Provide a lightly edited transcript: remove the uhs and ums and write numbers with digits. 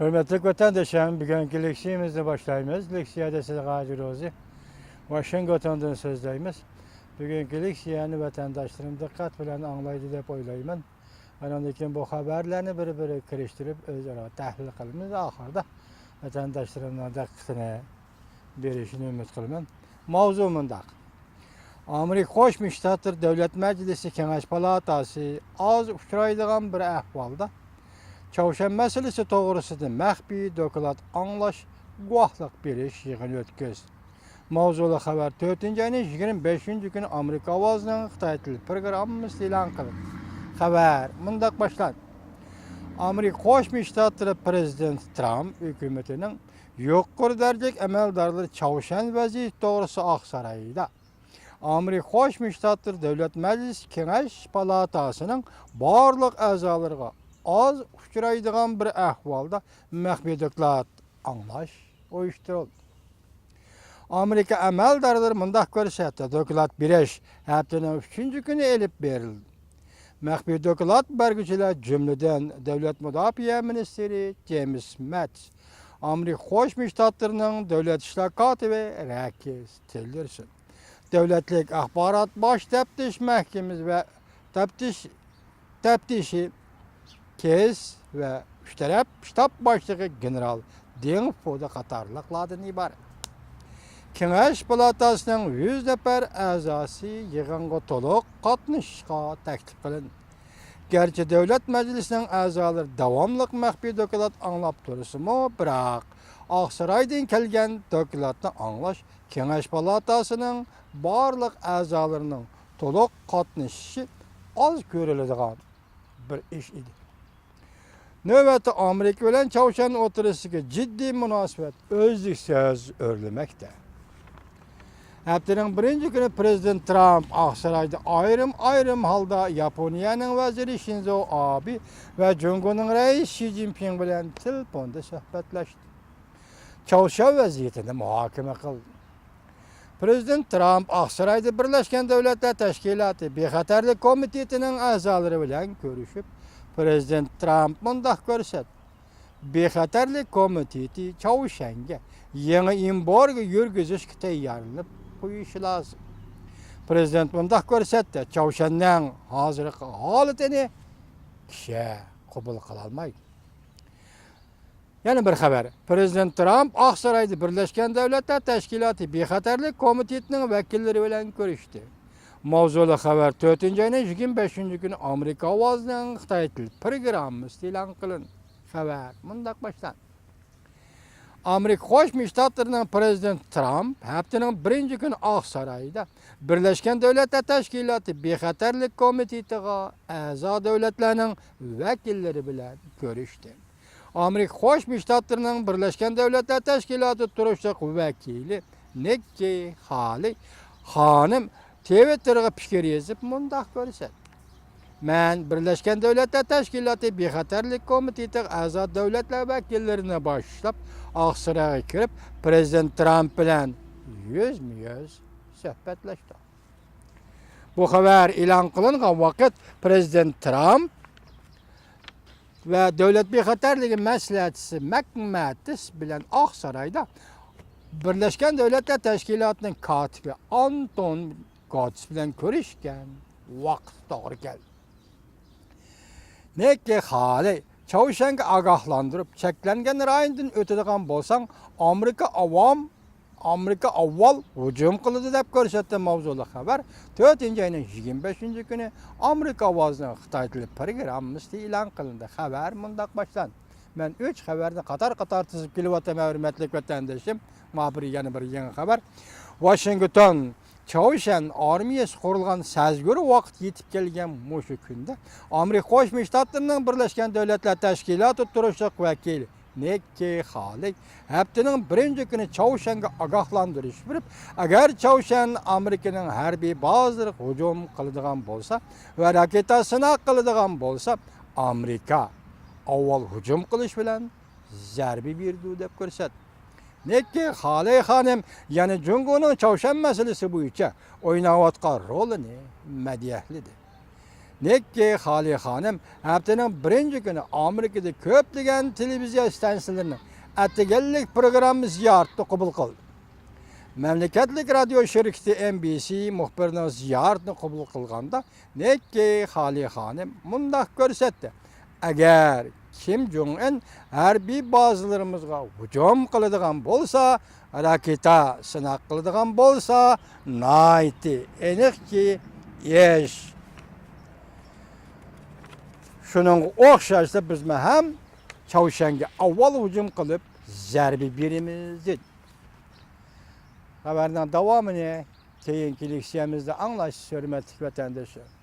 Hürmetli vatandaşlarım, bugünkü leksiyamızı başlayımız. Leksiyada size Gazi Rozi. Washington'dan sözleyimiz. Bugünkü leksiyani vatandaşlarım dikkat bilen anlaydı dep oylayman. Ondan keyin bu haberlerini bir-biri kiriştirip özara tahlil qilamiz. Ahirda vatandaşlarımdan diqqatini berishini umid qilaman. Mavzu mundaq. Amerika Qo'shma Shtatlar Davlat Majlisi Kengash palatasi oz uchraydigan bir ahvolda Çavuşan meselesi doğrusunda məxfi doklad anlaş guahlık beriş yığını ötküz. Mavzulu haber 4. ayının 25. günü Amerika avazının Xitay tili programımız ilan kılın. Haber mındak başlan. Amerika Qo'shma Shtatlar Prezident Trump hükümetinin yuqori derəcək əməldarları Çavuşan vəziyyət doğrusu Ağsarayda. Amerika Qo'shma Shtatlar Davlat Məclisi Kengash palatasının barlıq əzalarına az uçuraydigan bir ahvalda məxfi doklad anlaş uyuşturuldu. Amerika əməldarları mındaq görsətdi. Doklad biriş həftənin 3. günü elib verildi. Məxfi doklad bərgüçülər cümlədən Dövlət Müdafiə Ministeri James Mattis, Amerika Qo'shma Shtatlarının Dövlət İşlər katibi Rex Tillerson, Dövlətlik Axbarat Baş Təftiş Məhkəməsi və Təftişi Kes ve müşterek ştab başlığı General Deng Foda qatarlıqlardan ibaret. Kengash palatasının 100 nəfər əzası yığınğa toluq qatnışqa təklif qılındı. Gerçi Devlet Meclisi'nin əzaları davamlıq məxfi doklad anlap durusmu, bırak Ağsaraydan kelgen dokladını anlaş Kengash palatasının barlıq əzalarının toluq qatnışı az görülüdüğün bir iş idi. Növbəti Amerika bilen Çavuşan oturusuna ciddi münasibət özlüksüz örülməkdə. Həftənin 1. günü Prezident Trump Ağsarayda ayrım halda Yaponiyanın vəziri Shinzo Abe ve Cungunun reis Xi Jinping bilen telefonda söhbətləşdi. Çavuşan vəziyyətini mühakimə qıldı. Prezident Trump Ağsarayda Birləşmiş Dövlətlər Təşkilatı Bexatarlık Komitetinin əzaları bilen görüşüp Prezident Trump mındaq görsət. Bexatarlık Komiteti Çavuşan'a yeni embargo yürgüzüşkə təyyarlanıb qoyuşı lazım. Prezident mındaq görsətdi. Çavuşan'ın hazırlık halatını kişi qabul qılalmaydı. Yani bir haber. Prezident Trump Ağsarayda Birləşmiş Dövlətlər Təşkilatı Bexatarlık Komitetinin vəkilləri bilen görüşdü. Mavzulu haber 4. ayının 25. günü Amerika avazının Xitay tili programımız ilan kılın. Haber mındaq başlan. Amerika Qo'shma Shtatlarının Prezident Trump haftanın 1. günü Ağsarayda Birləşmiş Dövlətlər Təşkilatı Bexatarlık Komitetiga a'zo dövlətlərinin vəkilləri bilen görüşdü. Amerika Qo'shma Shtatlarının Birləşmiş Dövlətlər Təşkilatı turuşluq vəkili Nikki Haley hanım Twitter'ga fikir yazıp mundaq görsət. Mən Birləşmiş Dövlətlər Təşkilatı Bexatarlık Komiteti a'zo dövlətlər vəkillərinə başlap Ağsaray'a kirib Prezident Trump bilen yüz söhbətləşdi. Bu haber ilan qılınğan vakit Prezident Trump ve Dövlət Bexatarlığı məsləhətçisi Mattis bilen Ağsarayda Birləşmiş Dövlətlər Təşkilatı'nın katibi Anton Gates bilen görüşken vaqt doğru geldi. Nekki hali Çavuşan'ı agahlandırıp çeklengen rayından ötediğen bolsan Amerika avval hücum kılıdı dep görüşetti mavzulu haber. 4. ayının 25. günü Amerika avazının Xitay tili programımız ilan kılındı. Haber mındaq başlan. Ben 3 haberde qatar tizip kelivatam hürmetlik vatandaşım. Mabri yani bir yeni haber. Washington Çavuşan armiyası kurulgan sezgörü vaqt yetip kelgen muşu günde Amerika Qo'shma Shtatlarının Birləşmiş Dövlətlər Təşkilatı turuşluq vəkili Nikki Haley haftanın 1. günü Çavuşan'a agahlandırış verip eğer Çavuşan Amerika'nın hərbi bazıları hücum kılıdığan bolsa ve raketasına kılıdığan bolsa Amerika avval hücum kılış bilen zərbi birdi dep görsət. Nikki Haley hanım yani Cungunun Çavuşan meselesi boyunca oynayatqan rolunu mədiyəhlidir. Nekki Hali Hanım haftanın birinci günü Amerika'da köplegen televizyon stansiyonlarının attigellik programı ziyaretini kabul kıldı. Memleketlik radyo şirketi NBC muhbirinin ziyaretini kabul kılganda Nekki Hali Hanım mundaq görsetti. Eğer Kim Jong-un harbiy bazılarımızga hücum kılıdığan bolsa, raketa sınak kılıdığan bolsa, naiti enik ki yeş. Şunun oxşarsa biz hem Çavuşen'e avval hücum kılıp zerbi birimiz. Haberden devamını keyinki leksiyamızda anlaş hürmetli vatandaşlar.